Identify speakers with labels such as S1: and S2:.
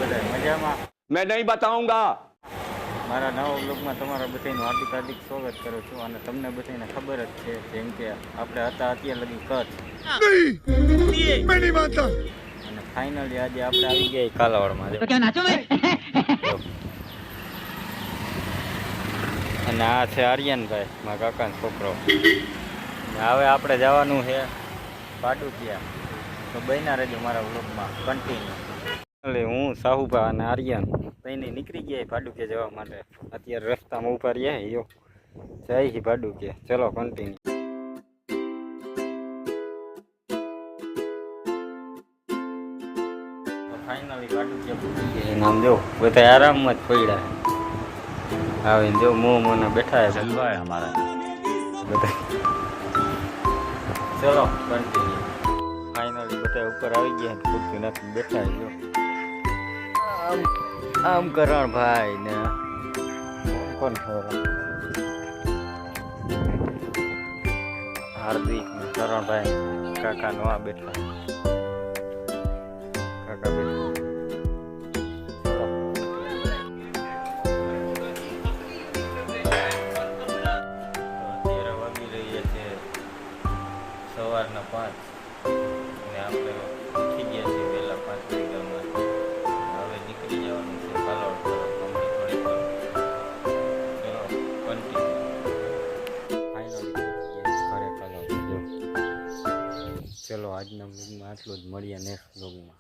S1: બધા મજામાં?
S2: मैं नहीं बताऊंगा।
S1: મારા નવા બ્લોગમાં તમારા બધાનું હાર્દિક હાર્દિક સ્વાગત કરું છું. અને તમને બધાને ખબર જ છે, જેમ કે આપણે હતા અત્યાર લગી કચ્છ, અને ફાઇનલી આજે આપણે આવી ગયા કાલાવાડમાં. અને આ છે આર્યનભાઈ, મારા કાકાનો છોકરો. હવે આપણે જવાનું છે પાડુકિયા. તો બન્યા રહેજો મારા બ્લોગમાં કન્ટિન્યુ. એટલે હું સાહુભા અને આર્યન બઈને નીકળી ગયા ભાડુકે જવા માટે. અત્યારે રસ્તામાં ઉભા રહ્યા યો જાય છે ભાડુકે. ચલો કન્ટિન્યુ. ફાઇનલી ભાડુકે પૂછી ગયા. નામ જો બધા આરામમાં જ પડ્યા આવીને જો મોને બેઠા જલવાય અમારા બધા. ચલો કન્ટિન્યુ. ફાઇનલી બધા ઉપર આવી ગયા, ખુરશી નાખીને બેઠા જો. આમ કરણ ભાઈ ને કોણ ખબર, હાર્દિક ને કરણભાઈ કાકા નો આ બેઠા. કાકા બેઠા. અત્યારે વાગી રહ્યા છે સવારના 5 અને આપણે ઉઠી ગયા છીએ વહેલા 5 વાગ્યામાં. હવે નીકળી જવાનું છે કાલાવડ તરફ અમને થોડીક વાર. ચલો કન્ટિન્યુ. ફાઇનલી ઘરે કાલાવડ જો. ચલો આજના બ્લોગમાં આટલું જ, મળીએ નેક્સ્ટ બ્લોગમાં.